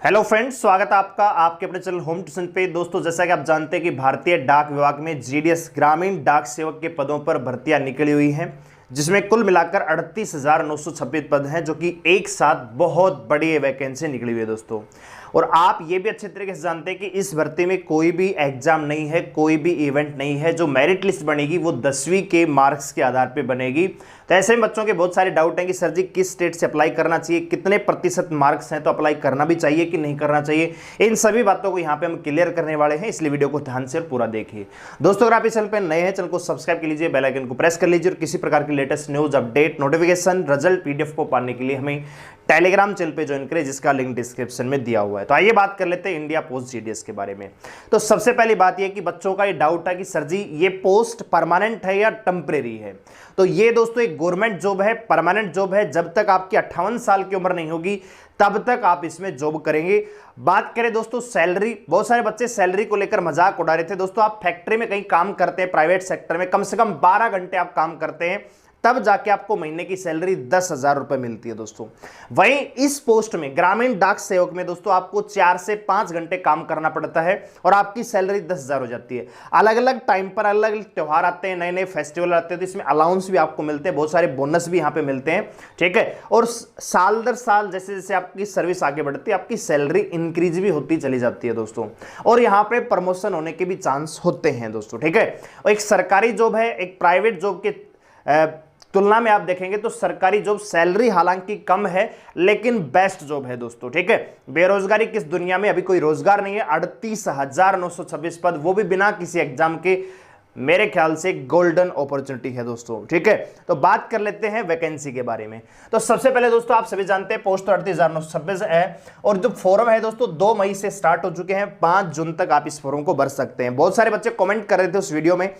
Hello friends, स्वागत है आपका आपके अपने चैनल होम ट्यूशन पे। दोस्तों, जैसा कि आप जानते हैं कि भारतीय डाक विभाग में जीडीएस ग्रामीण डाक सेवक के पदों पर भर्तियां निकली हुई हैं, जिसमें कुल मिलाकर 38,926 पद हैं, जो कि एक साथ बहुत बड़ी वैकेंसी निकली हुई है दोस्तों। और आप ये भी अच्छे तरीके से जानते हैं कि इस भर्ती में कोई भी एग्जाम नहीं है, कोई भी इवेंट नहीं है। जो मेरिट लिस्ट बनेगी वो 10वीं के मार्क्स के आधार पर बनेगी। तो ऐसे में बच्चों के बहुत सारे डाउट हैं कि सर जी किस स्टेट से अप्लाई करना चाहिए, कितने प्रतिशत मार्क्स हैं, तो अप्लाई करना भी चाहिए कि नहीं करना चाहिए। इन सभी बातों को यहाँ पे हम क्लियर करने वाले हैं, इसलिए वीडियो को ध्यान से और पूरा देखिए। दोस्तों, अगर आप इस चैनल पर नए हैं, चैनल को सब्सक्राइब कर लीजिए, बेल आइकन को प्रेस कर लीजिए और किसी प्रकार की latest news, update, notification, result, PDF को पाने के लिए हमें टेलीग्राम चैनल पे ज्वाइन करें, जिसका लिंक डिस्क्रिप्शन में दिया हुआ है। तो आइए बात कर लेते हैं इंडिया पोस्ट जीडीएस के बारे में। तो सबसे पहली बात यह कि बच्चों का ये डाउट है कि सर जी ये पोस्ट परमानेंट है या टेम्परेरी है। तो ये दोस्तों एक गवर्नमेंट जॉब है, परमानेंट जॉब है। जब तक आपकी 58 साल की उम्र नहीं होगी तब तक आप इसमें जॉब करेंगे। बात करें दोस्तों सैलरी, बहुत सारे बच्चे सैलरी को लेकर मजाक उड़ा रहे थे। दोस्तों, आप फैक्ट्री में कहीं काम करते हैं, प्राइवेट सेक्टर में कम से कम 12 घंटे आप काम करते हैं, तब जाके आपको महीने की सैलरी 10,000 रुपए मिलती है दोस्तों। वहीं इस पोस्ट में, ग्रामीण डाक सेवक में दोस्तों, आपको 4 से 5 घंटे काम करना पड़ता है और आपकी सैलरी 10,000 हो जाती है। अलग अलग टाइम पर अलग अलग त्यौहार आते हैं, नए नए फेस्टिवल आते हैं, तो इसमें अलाउंस भी आपको मिलते हैं, बहुत सारे बोनस भी यहाँ पे मिलते हैं, ठीक है। और साल दर साल जैसे जैसे आपकी सर्विस आगे बढ़ती है, आपकी सैलरी इंक्रीज भी होती चली जाती है दोस्तों। और यहाँ पे प्रमोशन होने के भी चांस होते हैं दोस्तों, ठीक है। और एक सरकारी जॉब है, एक प्राइवेट जॉब के तुलना में आप देखेंगे तो सरकारी जॉब सैलरी हालांकि कम है, लेकिन बेस्ट जॉब है दोस्तों, ठीक है। बेरोजगारी किस दुनिया में अभी कोई रोजगार नहीं है। 38,926 पद, वो भी बिना किसी एग्जाम के, मेरे ख्याल से गोल्डन अपॉर्चुनिटी है दोस्तों, ठीक है। तो बात कर लेते हैं वैकेंसी के बारे में। तो सबसे पहले दोस्तों, आप सभी जानते हैं पोस्ट 38,926 है और जो फॉर्म है दोस्तों 2 मई से स्टार्ट हो चुके हैं। 5 जून तक आप इस फॉर्म को भर सकते हैं। बहुत सारे बच्चे कमेंट कर रहे थे उस वीडियो में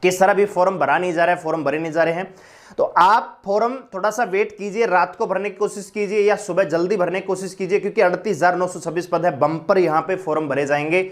कि सर अभी फॉर्म भरा नहीं जा रहा है, फॉर्म भरे नहीं जा रहे हैं। तो आप फॉर्म थोड़ा सा वेट कीजिए, रात को भरने की कोशिश कीजिए या सुबह जल्दी भरने की कोशिश कीजिए, क्योंकि 38,926 पद है, बम्पर यहां पे फॉर्म भरे जाएंगे।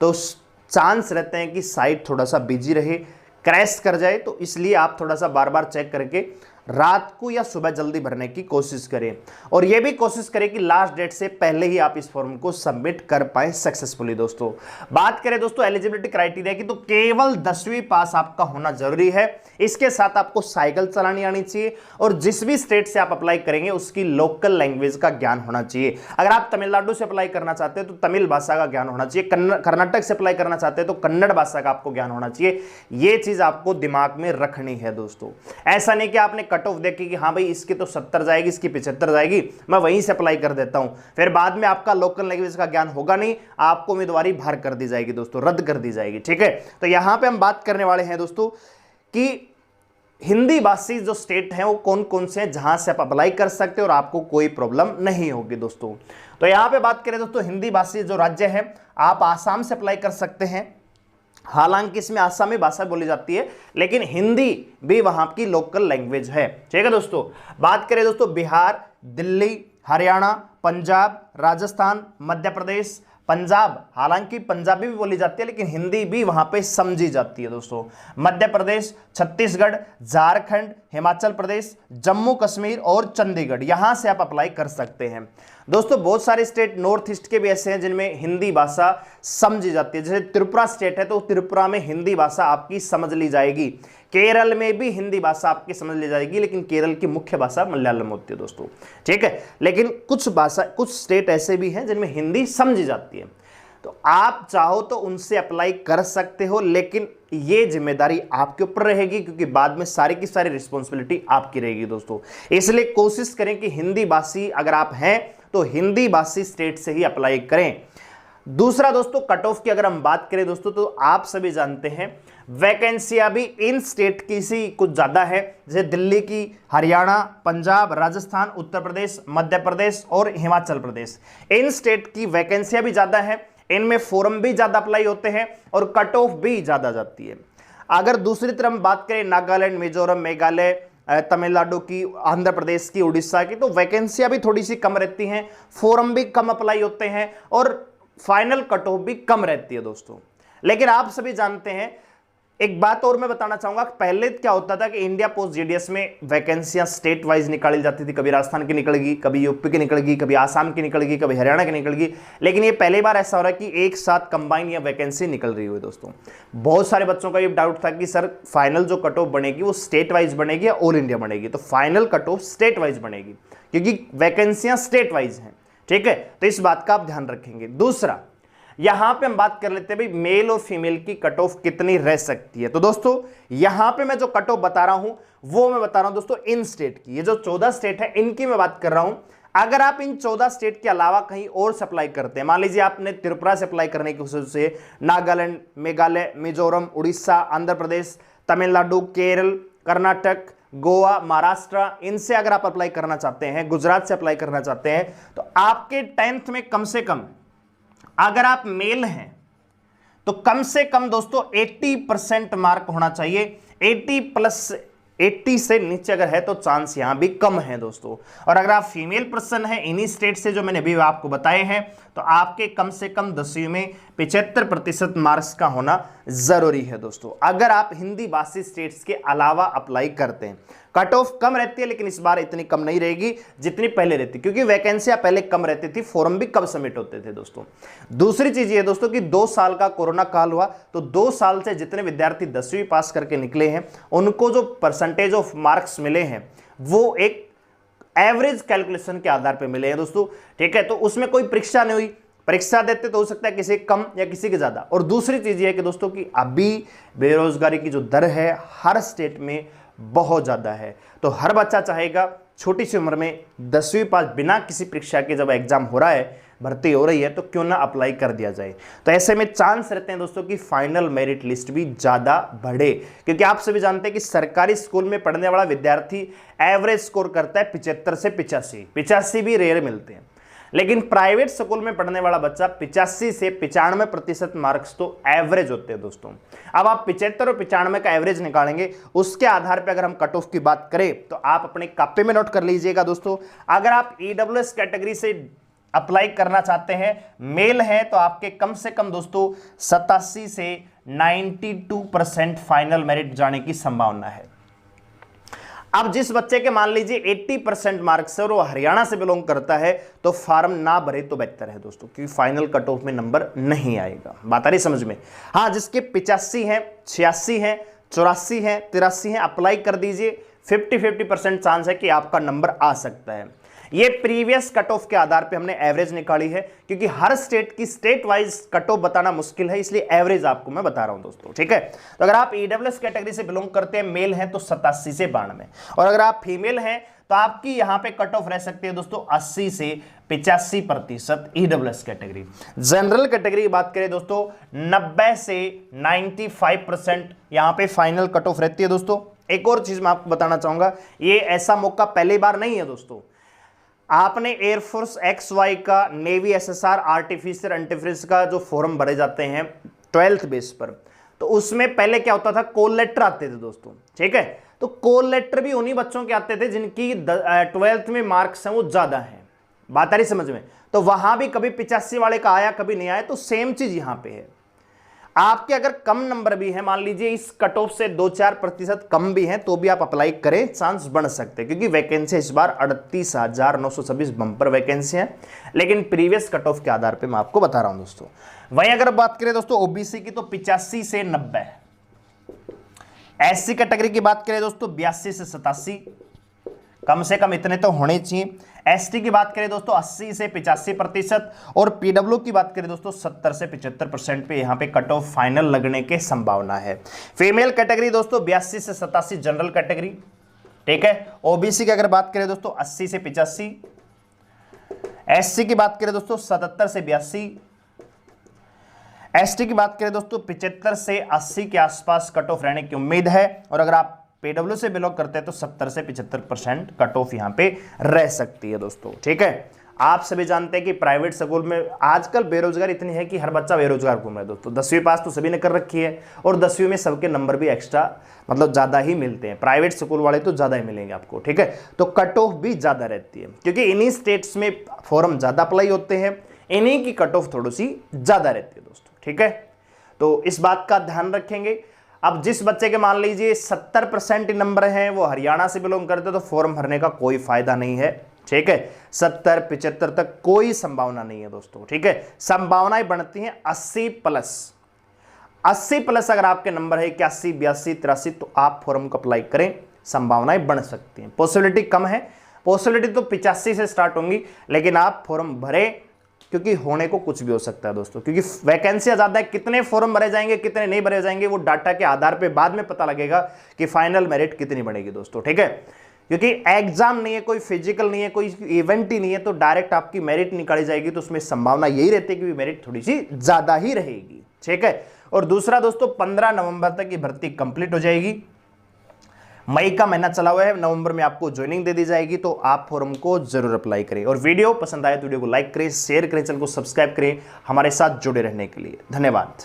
तो चांस रहते हैं कि साइट थोड़ा सा बिजी रहे, क्रैश कर जाए, तो इसलिए आप थोड़ा सा बार बार चेक करके रात को या सुबह जल्दी भरने की कोशिश करें। और यह भी कोशिश करें कि लास्ट डेट से पहले ही आप इस फॉर्म को सबमिट कर पाए सक्सेसफुली दोस्तों। बात करें दोस्तों एलिजिबिलिटी क्राइटेरिया की, तो केवल 10वीं पास आपका होना जरूरी है। इसके साथ आपको साइकिल चलानी आनी चाहिए और जिस भी स्टेट से आप अप्लाई करेंगे उसकी लोकल लैंग्वेज का ज्ञान होना चाहिए। अगर आप तमिलनाडु से अप्लाई करना चाहते हैं तो तमिल भाषा का ज्ञान होना चाहिए, कर्नाटक से अप्लाई करना चाहते हैं तो कन्नड़ भाषा का आपको ज्ञान होना चाहिए। यह चीज आपको दिमाग में रखनी है दोस्तों। ऐसा नहीं कि आपने कट ऑफ देखी कि हाँ भाई इसकी तो 70 जाएगी, इसकी 75 जाएगी, मैं वहीं से अप्लाई कर देता हूं, फिर बाद में आपका लोकल लैंग्वेज का ज्ञान होगा नहीं, आपको उम्मीदवारी बाहर कर दी जाएगी दोस्तों, रद्द कर दी जाएगी, ठीक है। तो यहां पे हम बात करने वाले हैं दोस्तों कि हिंदी भाषी जो स्टेट हैं वो कौन कौन से हैं जहां से आप अप्लाई कर सकते हैं और आपको कोई प्रॉब्लम नहीं होगी दोस्तों। तो यहां पे बात करें दोस्तों हिंदी भाषी जो राज्य है, आप आसाम से अप्लाई कर सकते हैं। हालांकि इसमें आसामी भाषा बोली जाती है, लेकिन हिंदी भी वहां की लोकल लैंग्वेज है, ठीक है दोस्तों। बात करें दोस्तों बिहार, दिल्ली, हरियाणा, पंजाब, राजस्थान, मध्य प्रदेश, पंजाब, हालांकि पंजाबी भी बोली जाती है लेकिन हिंदी भी वहां पे समझी जाती है दोस्तों। मध्य प्रदेश, छत्तीसगढ़, झारखंड, हिमाचल प्रदेश, जम्मू कश्मीर और चंडीगढ़, यहां से आप अप्लाई कर सकते हैं दोस्तों। बहुत सारे स्टेट नॉर्थ ईस्ट के भी ऐसे हैं जिनमें हिंदी भाषा समझी जाती है। जैसे त्रिपुरा स्टेट है तो त्रिपुरा में हिंदी भाषा आपकी समझ ली जाएगी। केरल में भी हिंदी भाषा आपकी समझ ली जाएगी, लेकिन केरल की मुख्य भाषा मलयालम होती है दोस्तों, ठीक है। लेकिन कुछ स्टेट ऐसे भी हैं जिनमें हिंदी समझी जाती है। तो आप चाहो तो उनसे अप्लाई कर सकते हो, लेकिन ये जिम्मेदारी आपके ऊपर रहेगी, क्योंकि बाद में सारी की सारी रिस्पॉन्सिबिलिटी आपकी रहेगी दोस्तों। इसलिए कोशिश करें कि हिंदी भाषी अगर आप हैं तो हिंदी भाषी स्टेट से ही अप्लाई करें। दूसरा दोस्तों कट ऑफ की अगर हम बात करें दोस्तों, तो आप सभी जानते हैं वैकेंसियां भी इन स्टेट की सी कुछ ज्यादा है, जैसे दिल्ली की, हरियाणा, पंजाब, राजस्थान, उत्तर प्रदेश, मध्य प्रदेश और हिमाचल प्रदेश, इन स्टेट की वैकेंसियां भी ज्यादा है। इनमें फॉर्म भी ज्यादा अप्लाई होते हैं और कट ऑफ भी ज्यादा जाती है। अगर दूसरी तरफ बात करें नागालैंड, मिजोरम, मेघालय, तमिलनाडु की, आंध्र प्रदेश की, उड़ीसा की, तो वैकेंसियां भी थोड़ी सी कम रहती हैं, फॉर्म भी कम अप्लाई होते हैं और फाइनल कट ऑफ भी कम रहती है दोस्तों। लेकिन आप सभी जानते हैं एक बात और मैं बताना चाहूंगा, पहले क्या होता था कि इंडिया पोस्ट जीडीएस में वैकेंसियां स्टेट वाइज निकाली जाती थी, कभी राजस्थान की निकलेगी, कभी यूपी की निकलेगी, कभी आसाम की निकलेगी, कभी हरियाणा की निकलेगी, लेकिन ये पहली बार ऐसा हो रहा है कि एक साथ कंबाइन या वैकेंसी निकल रही हुई दोस्तों। बहुत सारे बच्चों का ये डाउट था कि सर फाइनल जो कट ऑफ बनेगी वो स्टेट वाइज बनेगी या ऑल इंडिया बनेगी, तो final cut off state wise बनेगी क्योंकि वैकेंसियां स्टेट वाइज हैं, ठीक है, तो इस बात का आप ध्यान रखेंगे। दूसरा, यहां पे हम बात कर लेते हैं भाई मेल और फीमेल की कट ऑफ कितनी रह सकती है। तो दोस्तों यहां पे मैं जो कट ऑफ बता रहा हूं वो मैं बता रहा हूं दोस्तों इन स्टेट की, ये जो 14 स्टेट है इनकी मैं बात कर रहा हूं। अगर आप इन 14 स्टेट के अलावा कहीं और से अप्लाई करते हैं, मान लीजिए आपने त्रिपुरा से अप्लाई करने की कोशिश से नागालैंड, मेघालय, मिजोरम, उड़ीसा, आंध्र प्रदेश, तमिलनाडु, केरल, कर्नाटक, गोवा, महाराष्ट्र, इनसे अगर आप अप्लाई करना चाहते हैं, गुजरात से अप्लाई करना चाहते हैं, तो आपके 10th में कम से कम अगर आप मेल हैं तो कम से कम दोस्तों 80% मार्क होना चाहिए। 80 से नीचे अगर है तो चांस यहां भी कम है दोस्तों। और अगर आप फीमेल पर्सन हैं इन्हीं स्टेट से जो मैंने अभी आपको बताए हैं, तो आपके कम से कम 10वीं में 75% मार्क्स का होना जरूरी है दोस्तों, अगर आप हिंदी भाषी स्टेट्स के अलावा अप्लाई करते हैं। कट ऑफ कम रहती है लेकिन इस बार इतनी कम नहीं रहेगी जितनी पहले रहती, क्योंकि वैकेंसियां पहले कम रहती थी, फॉर्म भी कम सबमिट होते थे दोस्तों। दूसरी चीज ये दोस्तों कि 2 साल का कोरोना काल हुआ, तो 2 साल से जितने विद्यार्थी 10वीं पास करके निकले हैं उनको जो परसेंटेज ऑफ मार्क्स मिले हैं वो एक एवरेज कैलकुलेशन के आधार पर मिले हैं दोस्तों, ठीक है। तो उसमें कोई परीक्षा नहीं हुई, परीक्षा देते तो हो सकता है किसी कम या किसी के ज्यादा। और दूसरी चीज ये है कि दोस्तों कि अभी बेरोजगारी की जो दर है हर स्टेट में बहुत ज्यादा है, तो हर बच्चा चाहेगा छोटी सी उम्र में 10वीं पास बिना किसी परीक्षा के जब एग्जाम हो रहा है, भर्ती हो रही है, तो क्यों ना अप्लाई कर दिया जाए। तो ऐसे में चांस रहते हैं दोस्तों कि फाइनल मेरिट लिस्ट भी ज्यादा बढ़े, क्योंकि आप सभी जानते हैं कि सरकारी स्कूल में पढ़ने वाला विद्यार्थी एवरेज स्कोर करता है 75 से 85 भी रेयर मिलते हैं, लेकिन प्राइवेट स्कूल में पढ़ने वाला बच्चा 85 से 95% मार्क्स तो एवरेज होते हैं दोस्तों। अब आप 75 और 95 का एवरेज निकालेंगे, उसके आधार पे अगर हम कट ऑफ की बात करें तो आप अपने कापे में नोट कर लीजिएगा दोस्तों। अगर आप ईडब्ल्यूएस कैटेगरी से अप्लाई करना चाहते हैं, मेल है, तो आपके कम से कम दोस्तों 87 से 92% फाइनल मेरिट जाने की संभावना है। अब जिस बच्चे के मान लीजिए 80% मार्क्स है और वो हरियाणा से बिलोंग करता है, तो फॉर्म ना भरे तो बेहतर है दोस्तों, क्योंकि फाइनल कट ऑफ में नंबर नहीं आएगा। बात आ रही समझ में? हाँ, जिसके 85 है, 86 है, 84 है, 83 है, अप्लाई कर दीजिए। 50-50% चांस है कि आपका नंबर आ सकता है। ये प्रीवियस कट ऑफ के आधार पे हमने एवरेज निकाली है, क्योंकि हर स्टेट की स्टेट वाइज कट ऑफ बताना मुश्किल है, इसलिए एवरेज आपको मैं बता रहा हूं दोस्तों, ठीक है। तो अगर आप ईडब्ल्यूएस कैटेगरी से बिलोंग करते हैं, मेल हैं, तो 87 से 92, और अगर आप फीमेल हैं तो आपकी यहां पे कट ऑफ रह सकती है दोस्तों 80 से 85% ईडब्ल्यूएस कैटेगरी। जनरल कैटेगरी की बात करें दोस्तों 90 से 95% यहां पे फाइनल कट ऑफ रहती है दोस्तों। एक और चीज मैं आपको बताना चाहूंगा, ये ऐसा मौका पहली बार नहीं है दोस्तों। आपने एयरफोर्स XY का, नेवी SSR, आर्टिफिशियल इंटेलिजेंस का जो फॉर्म भरे जाते हैं 12th बेस पर, तो उसमें पहले क्या होता था, कॉल लेटर आते थे दोस्तों, ठीक है। तो कॉल लेटर भी उन्हीं बच्चों के आते थे जिनकी 12th में मार्क्स हैं वो ज्यादा हैं। बात आ रही समझ में? तो वहां भी कभी 85 वाले का आया, कभी नहीं आया, तो सेम चीज यहां पे है। आपके अगर कम नंबर भी है, मान लीजिए इस कट ऑफ से 2-4% कम भी हैं, तो भी आप अप्लाई करें, चांस बढ़ सकते हैं, क्योंकि वैकेंसी इस बार 38,926 बम्पर वैकेंसी है, लेकिन प्रीवियस कट ऑफ के आधार पे मैं आपको बता रहा हूं दोस्तों। वहीं अगर बात करें दोस्तों ओबीसी की, तो 85 से 90, एससी कैटेगरी की बात करें दोस्तों 82 से 87, कम से कम इतने तो होने चाहिए। एसटी की बात करें दोस्तों 80 से 85%, और पीडब्ल्यू की बात करें दोस्तों 70 से 75% पे यहां पे कट ऑफ फाइनल लगने के संभावना है। फीमेल कैटेगरी दोस्तों 82 से 87 जनरल कैटेगरी, ठीक है। ओबीसी की अगर बात करें दोस्तों 80 से 85, एससी की बात करें दोस्तों 77 से 82, एसटी की बात करें दोस्तों 75 से 80 के आसपास कट ऑफ रहने की उम्मीद है, और अगर आप पीडब्ल्यू से बिलोंग करते हैं तो 70 से 75% कट ऑफ यहां पे रह सकती है दोस्तों, ठीक है। आप सभी जानते हैं कि प्राइवेट स्कूल में आजकल बेरोजगारी इतनी है कि हर बच्चा बेरोजगार घूम रहा है दोस्तों। 10वीं पास तो सभी ने कर रखी है, और 10वीं में सबके नंबर भी एक्स्ट्रा मतलब ज्यादा ही मिलते हैं, प्राइवेट स्कूल वाले तो ज्यादा ही मिलेंगे आपको, ठीक है। तो कट ऑफ भी ज्यादा रहती है, क्योंकि इन्हीं स्टेट्स में फॉर्म ज्यादा अप्लाई होते हैं, इन्हीं की कट ऑफ थोड़ी सी ज्यादा रहती है दोस्तों, ठीक है। तो इस बात का ध्यान रखेंगे। अब जिस बच्चे के मान लीजिए 70% नंबर हैं, वो हरियाणा से बिलोंग करते, तो फॉर्म भरने का कोई फायदा नहीं है। ठीक है, 70-75 तक कोई संभावना नहीं है दोस्तों। ठीक है, संभावनाएं बनती हैं 80 प्लस। 80 प्लस अगर आपके नंबर है 81, 82, 83, तो आप फॉर्म को अप्लाई करें, संभावनाएं बढ़ सकती हैं। पॉसिबिलिटी कम है, पॉसिबिलिटी तो 85 से स्टार्ट होंगी, लेकिन आप फॉर्म भरें, क्योंकि होने को कुछ भी हो सकता है दोस्तों, क्योंकि वैकेंसी ज्यादा है। कितने फॉर्म भरे जाएंगे, कितने नहीं भरे जाएंगे, वो डाटा के आधार पे बाद में पता लगेगा कि फाइनल मेरिट कितनी बढ़ेगी दोस्तों। ठीक है, क्योंकि एग्जाम नहीं है, कोई फिजिकल नहीं है, कोई इवेंट ही नहीं है, तो डायरेक्ट आपकी मेरिट निकाली जाएगी, तो उसमें संभावना यही रहती है कि मेरिट थोड़ी सी ज्यादा ही रहेगी। ठीक है, और दूसरा दोस्तों 15 नवंबर तक ये भर्ती कंप्लीट हो जाएगी। मई का महीना चला हुआ है, नवंबर में आपको ज्वाइनिंग दे दी जाएगी, तो आप फॉर्म को जरूर अप्लाई करें। और वीडियो पसंद आए तो वीडियो को लाइक करें, शेयर करें, चैनल को सब्सक्राइब करें, हमारे साथ जुड़े रहने के लिए धन्यवाद।